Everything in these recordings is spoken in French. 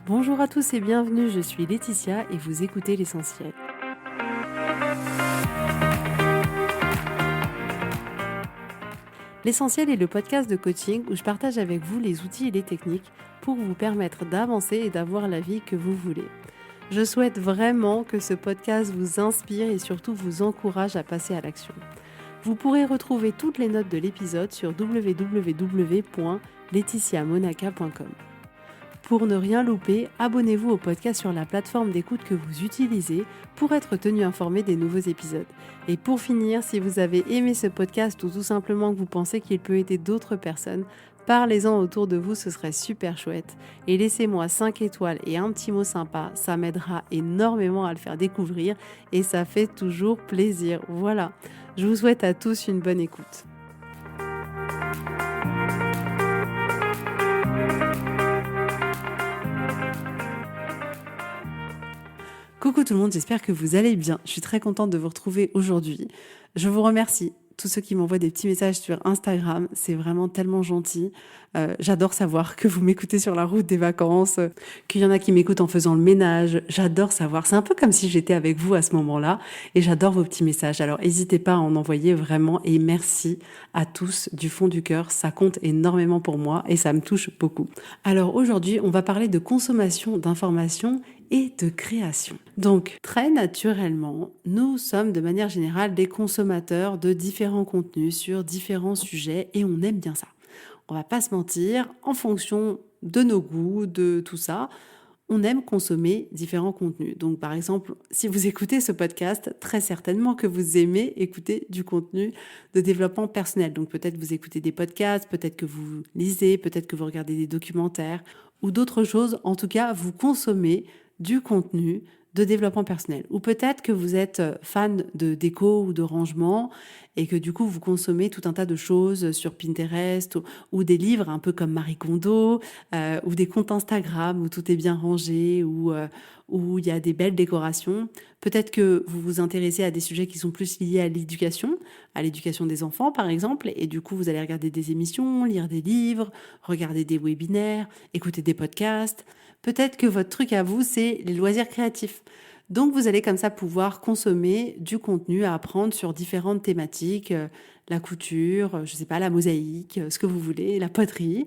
Bonjour à tous et bienvenue, je suis Laetitia et vous écoutez l'essentiel. L'essentiel est le podcast de coaching où je partage avec vous les outils et les techniques pour vous permettre d'avancer et d'avoir la vie que vous voulez. Je souhaite vraiment que ce podcast vous inspire et surtout vous encourage à passer à l'action. Vous pourrez retrouver toutes les notes de l'épisode sur www.laetitiamonaca.com. Pour ne rien louper, abonnez-vous au podcast sur la plateforme d'écoute que vous utilisez pour être tenu informé des nouveaux épisodes. Et pour finir, si vous avez aimé ce podcast ou tout simplement que vous pensez qu'il peut aider d'autres personnes, parlez-en autour de vous, ce serait super chouette. Et laissez-moi 5 étoiles et un petit mot sympa, ça m'aidera énormément à le faire découvrir et ça fait toujours plaisir. Voilà, je vous souhaite à tous une bonne écoute. Coucou tout le monde, j'espère que vous allez bien. Je suis très contente de vous retrouver aujourd'hui. Je vous remercie, tous ceux qui m'envoient des petits messages sur Instagram, c'est vraiment tellement gentil. J'adore savoir que vous m'écoutez sur la route des vacances, qu'il y en a qui m'écoutent en faisant le ménage. J'adore savoir, c'est un peu comme si j'étais avec vous à ce moment-là et j'adore vos petits messages. Alors n'hésitez pas à en envoyer vraiment et merci à tous du fond du cœur. Ça compte énormément pour moi et ça me touche beaucoup. Alors aujourd'hui, on va parler de consommation d'informations et de création. Donc, très naturellement, nous sommes de manière générale des consommateurs de différents contenus sur différents sujets et on aime bien ça. On va pas se mentir, en fonction de nos goûts, de tout ça, on aime consommer différents contenus. Donc, par exemple, si vous écoutez ce podcast, très certainement que vous aimez écouter du contenu de développement personnel. Donc, peut-être vous écoutez des podcasts, peut-être que vous lisez, peut-être que vous regardez des documentaires ou d'autres choses. En tout cas, vous consommez du contenu de développement personnel. Ou peut-être que vous êtes fan de déco ou de rangement et que du coup vous consommez tout un tas de choses sur Pinterest ou des livres un peu comme Marie Kondo ou des comptes Instagram où tout est bien rangé où il y a des belles décorations. Peut-être que vous vous intéressez à des sujets qui sont plus liés à l'éducation des enfants par exemple, et du coup vous allez regarder des émissions, lire des livres, regarder des webinaires, écouter des podcasts. Peut-être que votre truc à vous, c'est les loisirs créatifs. Donc, vous allez comme ça pouvoir consommer du contenu à apprendre sur différentes thématiques, la couture, je sais pas, la mosaïque, ce que vous voulez, la poterie.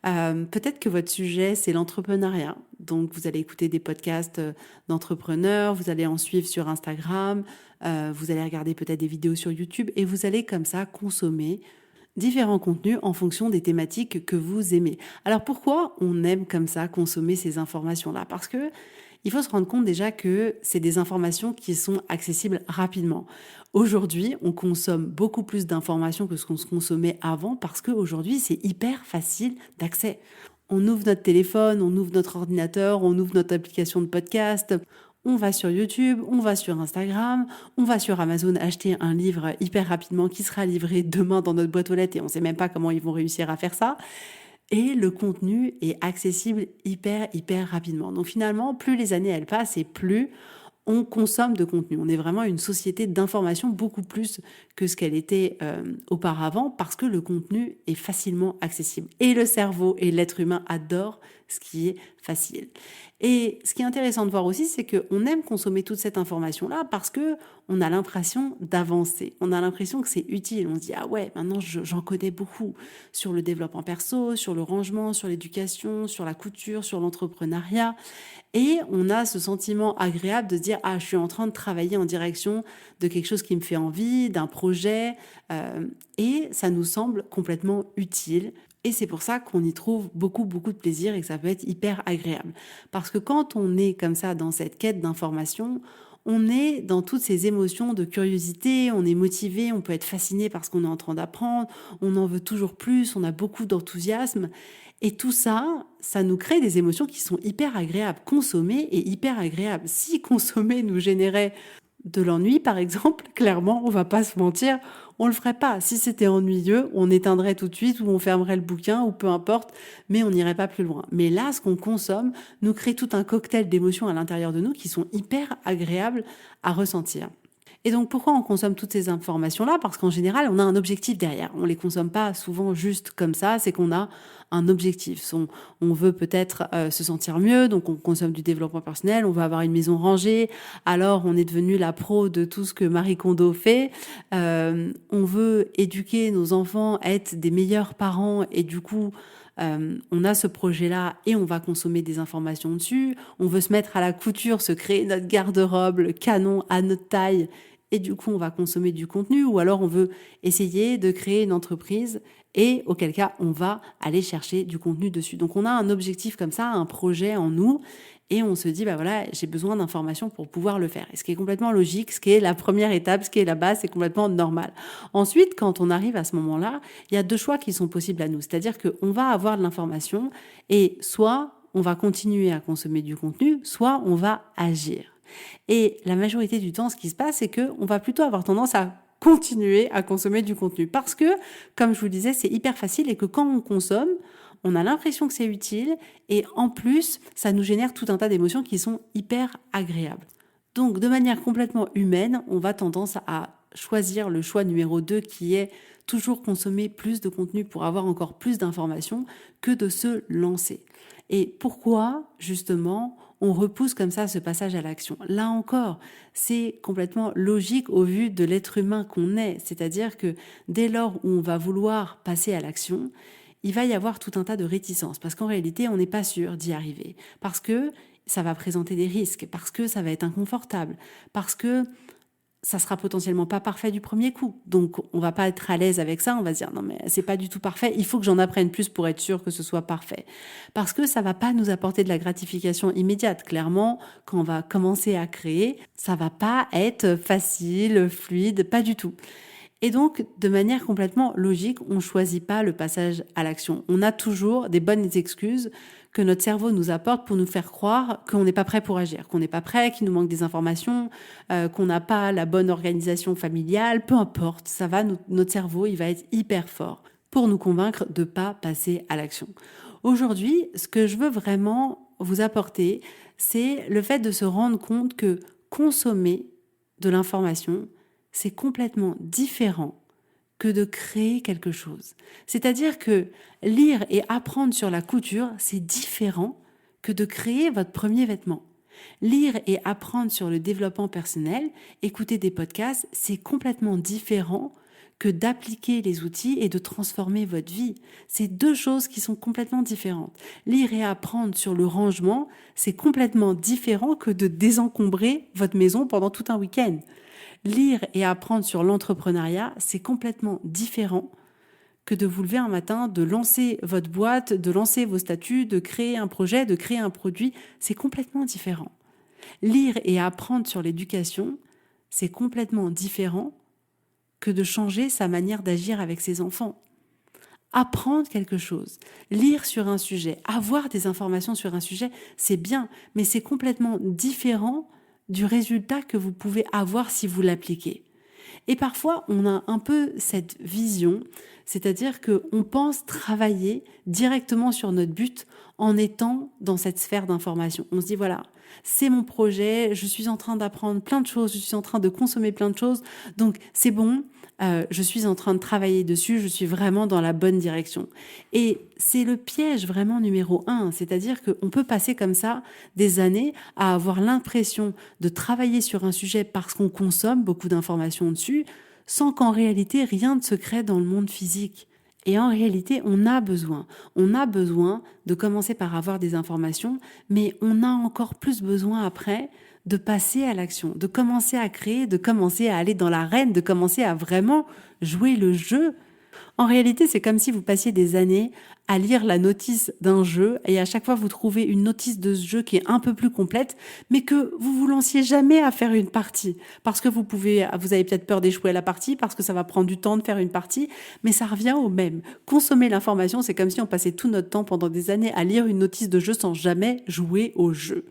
Peut-être que votre sujet, c'est l'entrepreneuriat. Donc, vous allez écouter des podcasts d'entrepreneurs, vous allez en suivre sur Instagram, vous allez regarder peut-être des vidéos sur YouTube et vous allez comme ça consommer différents contenus en fonction des thématiques que vous aimez. Alors pourquoi on aime comme ça consommer ces informations-là ? Parce que il faut se rendre compte déjà que c'est des informations qui sont accessibles rapidement. Aujourd'hui, on consomme beaucoup plus d'informations que ce qu'on se consommait avant parce qu'aujourd'hui, c'est hyper facile d'accès. On ouvre notre téléphone, on ouvre notre ordinateur, on ouvre notre application de podcast, on va sur YouTube, on va sur Instagram, on va sur Amazon acheter un livre hyper rapidement qui sera livré demain dans notre boîte aux lettres et on ne sait même pas comment ils vont réussir à faire ça. Et le contenu est accessible hyper rapidement. Donc finalement, plus les années elles passent et plus on consomme de contenu. On est vraiment une société d'information beaucoup plus que ce qu'elle était auparavant parce que le contenu est facilement accessible. Et le cerveau et l'être humain adorent ce qui est facile. Et ce qui est intéressant de voir aussi, c'est qu'on aime consommer toute cette information-là parce que on a l'impression d'avancer. On a l'impression que c'est utile. On se dit, ah ouais, maintenant j'en connais beaucoup sur le développement perso, sur le rangement, sur l'éducation, sur la couture, sur l'entrepreneuriat. Et on a ce sentiment agréable de se dire, ah, je suis en train de travailler en direction de quelque chose qui me fait envie, d'un projet. Et ça nous semble complètement utile. Et c'est pour ça qu'on y trouve beaucoup de plaisir et que ça peut être hyper agréable. Parce que quand on est comme ça dans cette quête d'information, on est dans toutes ces émotions de curiosité, on est motivé, on peut être fasciné par ce qu'on est en train d'apprendre, on en veut toujours plus, on a beaucoup d'enthousiasme. Et tout ça, ça nous crée des émotions qui sont hyper agréables. Consommer est hyper agréable. Si consommer nous générait de l'ennui, par exemple, clairement, on va pas se mentir, on le ferait pas. Si c'était ennuyeux, on éteindrait tout de suite ou on fermerait le bouquin ou peu importe, mais on n'irait pas plus loin. Mais là, ce qu'on consomme nous crée tout un cocktail d'émotions à l'intérieur de nous qui sont hyper agréables à ressentir. Et donc, pourquoi on consomme toutes ces informations-là? Parce qu'en général, on a un objectif derrière. On les consomme pas souvent juste comme ça, c'est qu'on a un objectif. On veut peut-être se sentir mieux, donc on consomme du développement personnel, on veut avoir une maison rangée, alors on est devenu la pro de tout ce que Marie Kondo fait. On veut éduquer nos enfants, être des meilleurs parents, et du coup, on a ce projet-là et on va consommer des informations dessus. On veut se mettre à la couture, se créer notre garde-robe, le canon à notre taille, et du coup, on va consommer du contenu. Ou alors, on veut essayer de créer une entreprise et auquel cas, on va aller chercher du contenu dessus. Donc, on a un objectif comme ça, un projet en nous, et on se dit, bah voilà, j'ai besoin d'informations pour pouvoir le faire. Et ce qui est complètement logique, ce qui est la première étape, ce qui est la base, c'est complètement normal. Ensuite, quand on arrive à ce moment-là, il y a 2 choix qui sont possibles à nous. C'est-à-dire qu'on va avoir de l'information et soit on va continuer à consommer du contenu, soit on va agir. Et la majorité du temps, ce qui se passe, c'est qu'on va plutôt avoir tendance à continuer à consommer du contenu. Parce que, comme je vous le disais, c'est hyper facile et que quand on consomme, on a l'impression que c'est utile et en plus, ça nous génère tout un tas d'émotions qui sont hyper agréables. Donc, de manière complètement humaine, on va tendance à choisir le choix numéro 2 qui est toujours consommer plus de contenu pour avoir encore plus d'informations que de se lancer. Et pourquoi, justement, on repousse comme ça ce passage à l'action? Là encore, c'est complètement logique au vu de l'être humain qu'on est. C'est-à-dire que dès lors où on va vouloir passer à l'action, il va y avoir tout un tas de réticences. Parce qu'en réalité, on n'est pas sûr d'y arriver. Parce que ça va présenter des risques. Parce que ça va être inconfortable. Parce que ça sera potentiellement pas parfait du premier coup. Donc, on va pas être à l'aise avec ça. On va se dire, non, mais c'est pas du tout parfait. Il faut que j'en apprenne plus pour être sûr que ce soit parfait. Parce que ça va pas nous apporter de la gratification immédiate. Clairement, quand on va commencer à créer, ça va pas être facile, fluide, pas du tout. Et donc, de manière complètement logique, on choisit pas le passage à l'action. On a toujours des bonnes excuses que notre cerveau nous apporte pour nous faire croire qu'on n'est pas prêt pour agir, qu'on n'est pas prêt, qu'il nous manque des informations, qu'on n'a pas la bonne organisation familiale, peu importe, ça va, notre cerveau, il va être hyper fort pour nous convaincre de pas passer à l'action. Aujourd'hui, ce que je veux vraiment vous apporter, c'est le fait de se rendre compte que consommer de l'information, c'est complètement différent que de créer quelque chose. C'est-à-dire que lire et apprendre sur la couture, c'est différent que de créer votre premier vêtement. Lire et apprendre sur le développement personnel, écouter des podcasts, c'est complètement différent que d'appliquer les outils et de transformer votre vie. C'est 2 choses qui sont complètement différentes. Lire et apprendre sur le rangement, c'est complètement différent que de désencombrer votre maison pendant tout un week-end. Lire et apprendre sur l'entrepreneuriat, c'est complètement différent que de vous lever un matin, de lancer votre boîte, de lancer vos statuts, de créer un projet, de créer un produit. C'est complètement différent. Lire et apprendre sur l'éducation, c'est complètement différent que de changer sa manière d'agir avec ses enfants. Apprendre quelque chose, lire sur un sujet, avoir des informations sur un sujet, c'est bien, mais c'est complètement différent du résultat que vous pouvez avoir si vous l'appliquez. Et parfois, on a un peu cette vision, c'est-à-dire qu'on pense travailler directement sur notre but en étant dans cette sphère d'information. On se dit, voilà, c'est mon projet, je suis en train d'apprendre plein de choses, je suis en train de consommer plein de choses, donc c'est bon, je suis en train de travailler dessus, je suis vraiment dans la bonne direction. Et c'est le piège vraiment numéro 1, c'est-à-dire qu'on peut passer comme ça des années à avoir l'impression de travailler sur un sujet parce qu'on consomme beaucoup d'informations dessus, sans qu'en réalité rien ne se crée dans le monde physique. Et en réalité, on a besoin de commencer par avoir des informations, mais on a encore plus besoin après de passer à l'action, de commencer à créer, de commencer à aller dans l'arène, de commencer à vraiment jouer le jeu. En réalité, c'est comme si vous passiez des années à lire la notice d'un jeu et à chaque fois vous trouvez une notice de ce jeu qui est un peu plus complète, mais que vous lanciez jamais à faire une partie. Parce que vous avez peut-être peur d'échouer à la partie, parce que ça va prendre du temps de faire une partie, mais ça revient au même. Consommer l'information, c'est comme si on passait tout notre temps pendant des années à lire une notice de jeu sans jamais jouer au jeu.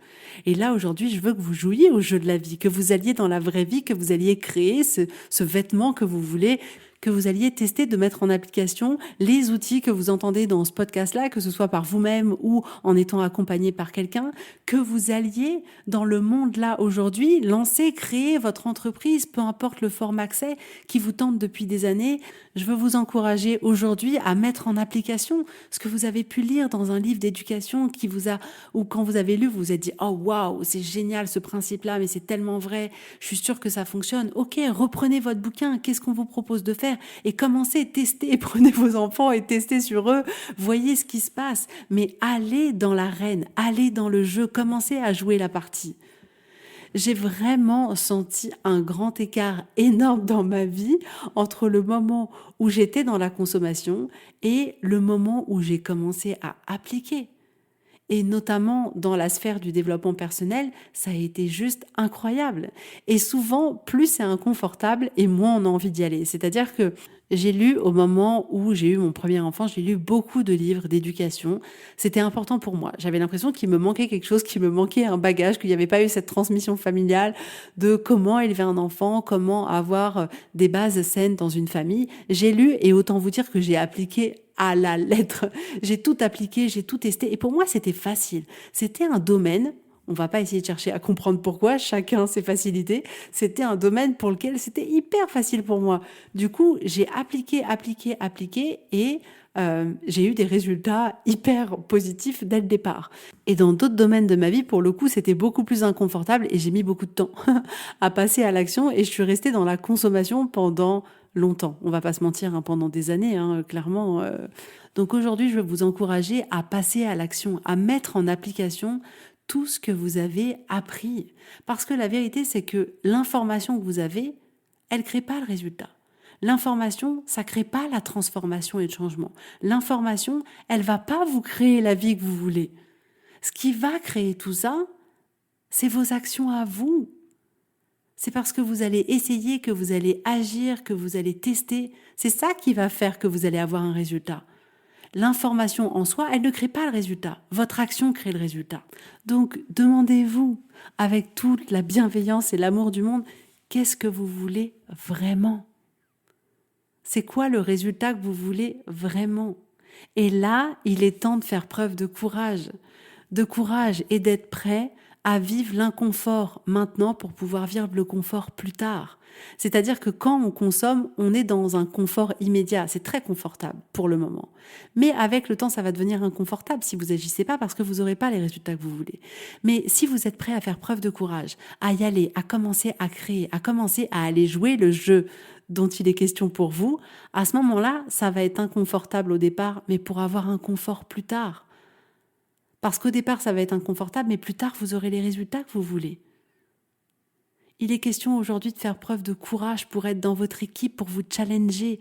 Et là, aujourd'hui, je veux que vous jouiez au jeu de la vie, que vous alliez dans la vraie vie, que vous alliez créer ce vêtement que vous voulez, que vous alliez tester de mettre en application les outils que vous entendez dans ce podcast-là, que ce soit par vous-même ou en étant accompagné par quelqu'un, que vous alliez dans le monde là aujourd'hui lancer, créer votre entreprise, peu importe le format que c'est, qui vous tente depuis des années. Je veux vous encourager aujourd'hui à mettre en application ce que vous avez pu lire dans un livre d'éducation qui vous a, ou quand vous avez lu, vous vous êtes dit « Oh waouh, c'est génial ce principe-là, mais c'est tellement vrai, je suis sûre que ça fonctionne. » Ok, reprenez votre bouquin, qu'est-ce qu'on vous propose de faire? Et commencez, testez, prenez vos enfants et testez sur eux, voyez ce qui se passe. Mais allez dans l'arène, allez dans le jeu, commencez à jouer la partie. J'ai vraiment senti un grand écart énorme dans ma vie entre le moment où j'étais dans la consommation et le moment où j'ai commencé à appliquer. Et notamment dans la sphère du développement personnel, ça a été juste incroyable. Et souvent, plus c'est inconfortable et moins on a envie d'y aller. C'est-à-dire que j'ai lu au moment où j'ai eu mon premier enfant, j'ai lu beaucoup de livres d'éducation. C'était important pour moi. J'avais l'impression qu'il me manquait quelque chose, qu'il me manquait un bagage, qu'il n'y avait pas eu cette transmission familiale de comment élever un enfant, comment avoir des bases saines dans une famille. J'ai lu et autant vous dire que j'ai appliqué à la lettre. J'ai tout appliqué, j'ai tout testé. Et pour moi, c'était facile. C'était un domaine, on va pas essayer de chercher à comprendre pourquoi, chacun ses facilités. C'était un domaine pour lequel c'était hyper facile pour moi. Du coup, j'ai appliqué et j'ai eu des résultats hyper positifs dès le départ. Et dans d'autres domaines de ma vie, pour le coup, c'était beaucoup plus inconfortable et j'ai mis beaucoup de temps à passer à l'action et je suis restée dans la consommation pendant longtemps. On va pas se mentir, hein, pendant des années, clairement. Donc aujourd'hui, je veux vous encourager à passer à l'action, à mettre en application tout ce que vous avez appris. Parce que la vérité, c'est que l'information que vous avez, elle crée pas le résultat. L'information, ça crée pas la transformation et le changement. L'information, elle va pas vous créer la vie que vous voulez. Ce qui va créer tout ça, c'est vos actions à vous. C'est parce que vous allez essayer, que vous allez agir, que vous allez tester. C'est ça qui va faire que vous allez avoir un résultat. L'information en soi, elle ne crée pas le résultat. Votre action crée le résultat. Donc, demandez-vous, avec toute la bienveillance et l'amour du monde, qu'est-ce que vous voulez vraiment? C'est quoi le résultat que vous voulez vraiment? Et là, il est temps de faire preuve de courage et d'être prêt à vivre l'inconfort maintenant pour pouvoir vivre le confort plus tard. C'est-à-dire que quand on consomme, on est dans un confort immédiat. C'est très confortable pour le moment. Mais avec le temps, ça va devenir inconfortable si vous agissez pas parce que vous n'aurez pas les résultats que vous voulez. Mais si vous êtes prêt à faire preuve de courage, à y aller, à commencer à créer, à commencer à aller jouer le jeu dont il est question pour vous, à ce moment-là, ça va être inconfortable au départ, mais pour avoir un confort plus tard. Parce qu'au départ, ça va être inconfortable, mais plus tard, vous aurez les résultats que vous voulez. Il est question aujourd'hui de faire preuve de courage pour être dans votre équipe, pour vous challenger,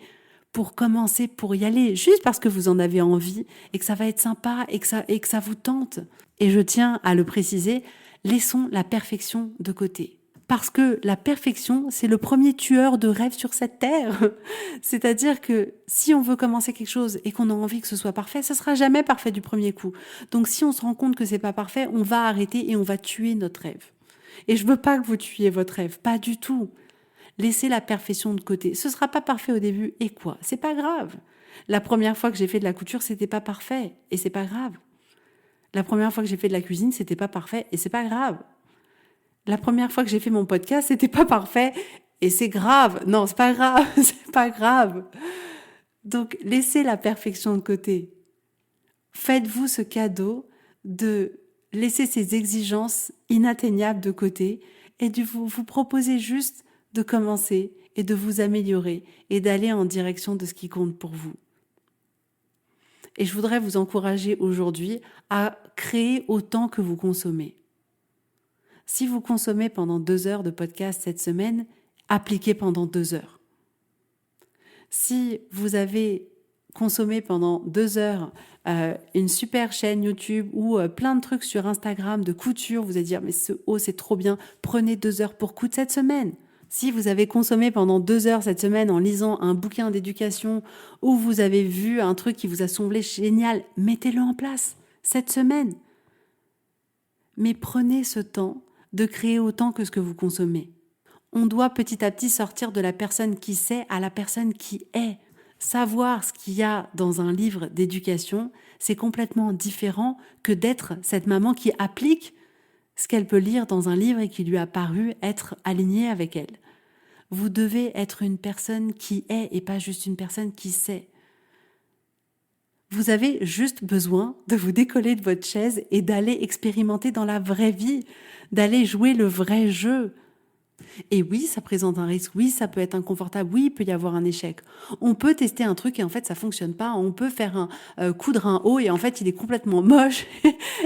pour commencer, pour y aller, juste parce que vous en avez envie et que ça va être sympa et que ça vous tente. Et je tiens à le préciser, laissons la perfection de côté. Parce que la perfection, c'est le premier tueur de rêves sur cette terre. C'est-à-dire que si on veut commencer quelque chose et qu'on a envie que ce soit parfait, ça sera jamais parfait du premier coup. Donc si on se rend compte que c'est pas parfait, on va arrêter et on va tuer notre rêve. Et je veux pas que vous tuiez votre rêve, pas du tout. Laissez la perfection de côté. Ce sera pas parfait au début, et quoi? C'est pas grave. La première fois que j'ai fait de la couture, c'était pas parfait, et c'est pas grave. La première fois que j'ai fait de la cuisine, c'était pas parfait, et c'est pas grave. La première fois que j'ai fait mon podcast, c'était pas parfait, et c'est grave. Non, c'est pas grave, c'est pas grave. Donc, laissez la perfection de côté. Faites-vous ce cadeau de laisser ces exigences inatteignables de côté et de vous proposer juste de commencer et de vous améliorer et d'aller en direction de ce qui compte pour vous. Et je voudrais vous encourager aujourd'hui à créer autant que vous consommez. Si vous consommez pendant 2 heures de podcast cette semaine, appliquez pendant 2 heures. Si vous avez consommé pendant 2 heures une super chaîne YouTube ou plein de trucs sur Instagram de couture, vous allez dire mais c'est trop bien, prenez 2 heures pour coudre cette semaine. Si vous avez consommé pendant 2 heures cette semaine en lisant un bouquin d'éducation ou vous avez vu un truc qui vous a semblé génial, mettez-le en place cette semaine. Mais prenez ce temps de créer autant que ce que vous consommez. On doit petit à petit sortir de la personne qui sait à la personne qui est. Savoir ce qu'il y a dans un livre d'éducation, c'est complètement différent que d'être cette maman qui applique ce qu'elle peut lire dans un livre et qui lui a paru être aligné avec elle. Vous devez être une personne qui est et pas juste une personne qui sait. Vous avez juste besoin de vous décoller de votre chaise et d'aller expérimenter dans la vraie vie, d'aller jouer le vrai jeu. Et oui, ça présente un risque, oui, ça peut être inconfortable, oui, il peut y avoir un échec. On peut tester un truc et en fait ça fonctionne pas, on peut faire coudre un haut et en fait il est complètement moche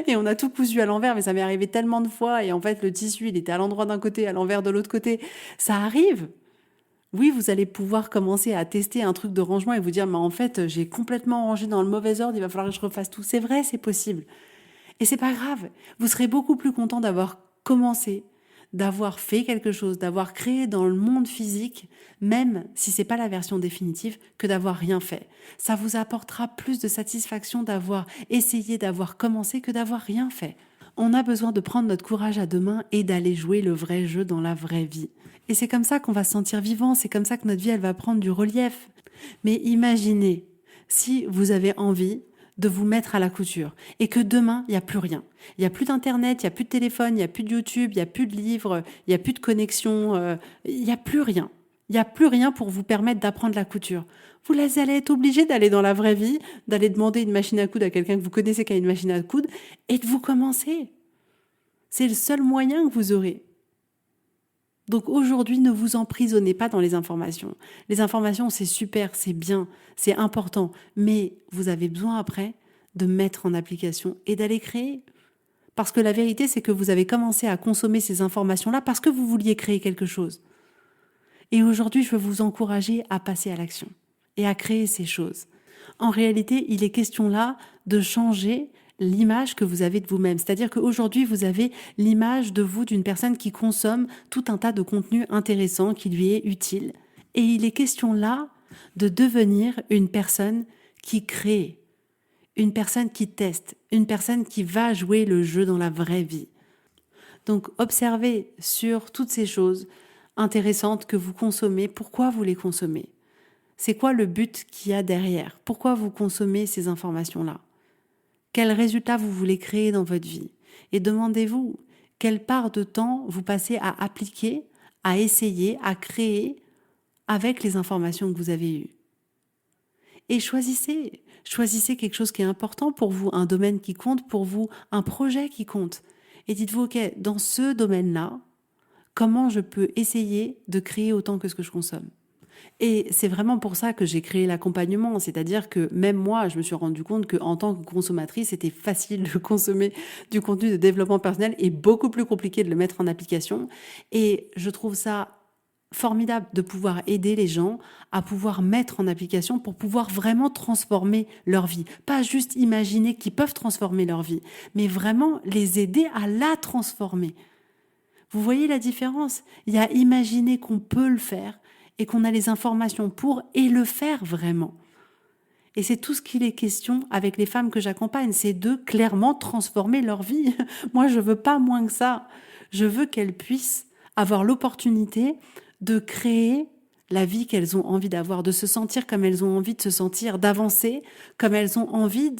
et on a tout cousu à l'envers, mais ça m'est arrivé tellement de fois et en fait le tissu il était à l'endroit d'un côté, à l'envers de l'autre côté, ça arrive. Oui, vous allez pouvoir commencer à tester un truc de rangement et vous dire, mais en fait, j'ai complètement rangé dans le mauvais ordre, il va falloir que je refasse tout. C'est vrai, c'est possible. Et c'est pas grave. Vous serez beaucoup plus content d'avoir commencé, d'avoir fait quelque chose, d'avoir créé dans le monde physique, même si c'est pas la version définitive, que d'avoir rien fait. Ça vous apportera plus de satisfaction d'avoir essayé, d'avoir commencé que d'avoir rien fait. On a besoin de prendre notre courage à deux mains et d'aller jouer le vrai jeu dans la vraie vie. Et c'est comme ça qu'on va se sentir vivant, c'est comme ça que notre vie, elle va prendre du relief. Mais imaginez, si vous avez envie de vous mettre à la couture et que demain, il n'y a plus rien. Il n'y a plus d'internet, il n'y a plus de téléphone, il n'y a plus de YouTube, il n'y a plus de livres, il n'y a plus de connexion, il n'y a plus rien. Il n'y a plus rien pour vous permettre d'apprendre la couture. Vous allez être obligé d'aller dans la vraie vie, d'aller demander une machine à coudre à quelqu'un que vous connaissez qui a une machine à coudre et de vous commencer. C'est le seul moyen que vous aurez. Donc aujourd'hui, ne vous emprisonnez pas dans les informations. Les informations, c'est super, c'est bien, c'est important, mais vous avez besoin après de mettre en application et d'aller créer. Parce que la vérité, c'est que vous avez commencé à consommer ces informations-là parce que vous vouliez créer quelque chose. Et aujourd'hui, je veux vous encourager à passer à l'action et à créer ces choses. En réalité, il est question là de changer l'image que vous avez de vous-même. C'est-à-dire qu'aujourd'hui, vous avez l'image de vous d'une personne qui consomme tout un tas de contenus intéressants qui lui est utile. Et il est question là de devenir une personne qui crée, une personne qui teste, une personne qui va jouer le jeu dans la vraie vie. Donc, observez sur toutes ces choses intéressantes que vous consommez, pourquoi vous les consommez. C'est quoi le but qu'il y a derrière? Pourquoi vous consommez ces informations-là? Quel résultat vous voulez créer dans votre vie? Et demandez-vous, quelle part de temps vous passez à appliquer, à essayer, à créer avec les informations que vous avez eues? Et choisissez quelque chose qui est important pour vous, un domaine qui compte pour vous, un projet qui compte. Et dites-vous, ok, dans ce domaine-là, comment je peux essayer de créer autant que ce que je consomme? Et c'est vraiment pour ça que j'ai créé l'accompagnement, c'est-à-dire que même moi, je me suis rendu compte qu'en tant que consommatrice, c'était facile de consommer du contenu de développement personnel et beaucoup plus compliqué de le mettre en application. Et je trouve ça formidable de pouvoir aider les gens à pouvoir mettre en application pour pouvoir vraiment transformer leur vie. Pas juste imaginer qu'ils peuvent transformer leur vie, mais vraiment les aider à la transformer. Vous voyez la différence? Il y a imaginer qu'on peut le faire et qu'on a les informations pour et le faire vraiment. Et c'est tout ce qu'il est question avec les femmes que j'accompagne, c'est de clairement transformer leur vie. Moi, je veux pas moins que ça. Je veux qu'elles puissent avoir l'opportunité de créer la vie qu'elles ont envie d'avoir, de se sentir comme elles ont envie de se sentir, d'avancer comme elles ont envie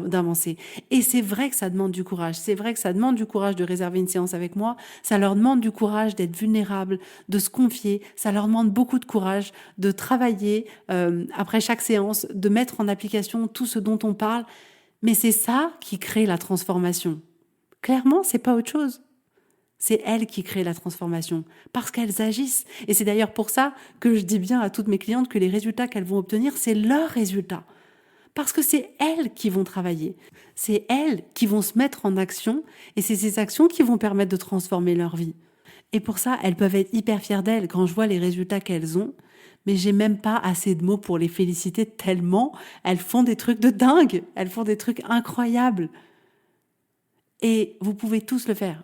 d'avancer. Et c'est vrai que ça demande du courage. C'est vrai que ça demande du courage de réserver une séance avec moi. Ça leur demande du courage d'être vulnérables, de se confier. Ça leur demande beaucoup de courage de travailler après chaque séance, de mettre en application tout ce dont on parle. Mais c'est ça qui crée la transformation. Clairement, c'est pas autre chose. C'est elles qui créent la transformation, parce qu'elles agissent. Et c'est d'ailleurs pour ça que je dis bien à toutes mes clientes que les résultats qu'elles vont obtenir, c'est leurs résultats. Parce que c'est elles qui vont travailler. C'est elles qui vont se mettre en action, et c'est ces actions qui vont permettre de transformer leur vie. Et pour ça, elles peuvent être hyper fières d'elles quand je vois les résultats qu'elles ont, mais j'ai même pas assez de mots pour les féliciter tellement elles font des trucs de dingue, elles font des trucs incroyables. Et vous pouvez tous le faire,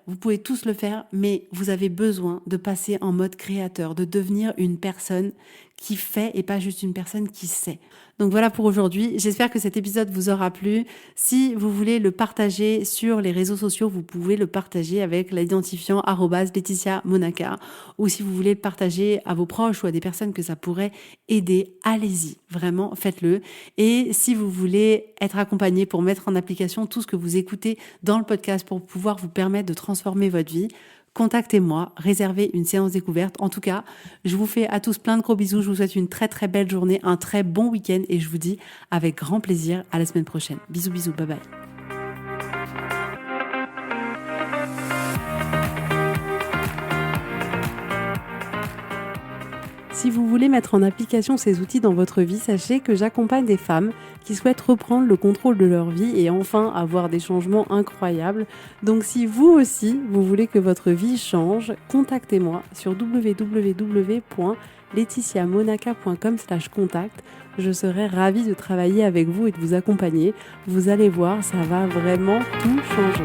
mais vous avez besoin de passer en mode créateur, de devenir une personne qui fait et pas juste une personne qui sait. Donc voilà pour aujourd'hui. J'espère que cet épisode vous aura plu. Si vous voulez le partager sur les réseaux sociaux, vous pouvez le partager avec l'identifiant @Laetitia Monaca. Ou si vous voulez le partager à vos proches ou à des personnes que ça pourrait aider, allez-y. Vraiment, faites-le. Et si vous voulez être accompagné pour mettre en application tout ce que vous écoutez dans le podcast pour pouvoir vous permettre de transformer votre vie, contactez-moi, réservez une séance découverte. En tout cas, je vous fais à tous plein de gros bisous. Je vous souhaite une très très belle journée, un très bon week-end et je vous dis avec grand plaisir à la semaine prochaine. Bisous bisous, bye bye. Si vous voulez mettre en application ces outils dans votre vie, sachez que j'accompagne des femmes qui souhaitent reprendre le contrôle de leur vie et enfin avoir des changements incroyables. Donc si vous aussi, vous voulez que votre vie change, contactez-moi sur www.laetitiamonaca.com/contact. Je serai ravie de travailler avec vous et de vous accompagner. Vous allez voir, ça va vraiment tout changer.